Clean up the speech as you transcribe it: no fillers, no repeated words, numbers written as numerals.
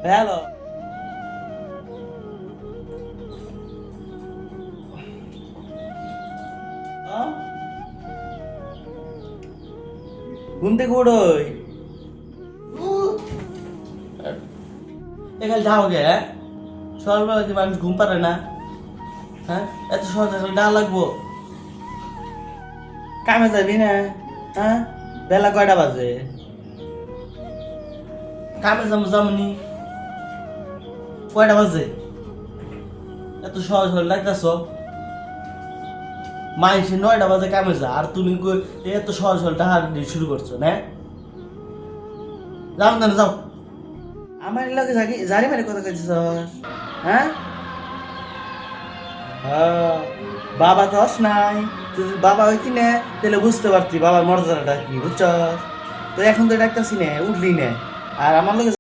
Hello. ঘুম থেকে উঠোই এখানে যাও গে। সকালবেলা কি মানুষ ঘুম পারে না? হ্যাঁ, এত সহজ ডাল লাগবো। কামে যাবি না? হ্যাঁ, বেলা কয়টা বাজে? কামে যাবো যামনি কয়টা বাজে? এত সহজ হলে লাগতেছ। মাইসে 9টা বাজে কামে যা, আর তুমি এত সহজ হল টাকা শুরু করছো না? যাও না, যাও। আমার লাগে জারি মারি কথা কইছিস? হ্যাঁ, হ্যাঁ, বাবা তো হস নাই। যদি বাবা হইতি না তাহলে বুঝতে পারতি বাবার মর্যাদাটা কি, বুঝছ? তো এখন তো ডাক্তারছি না, উঠলি না। আর আমার লোক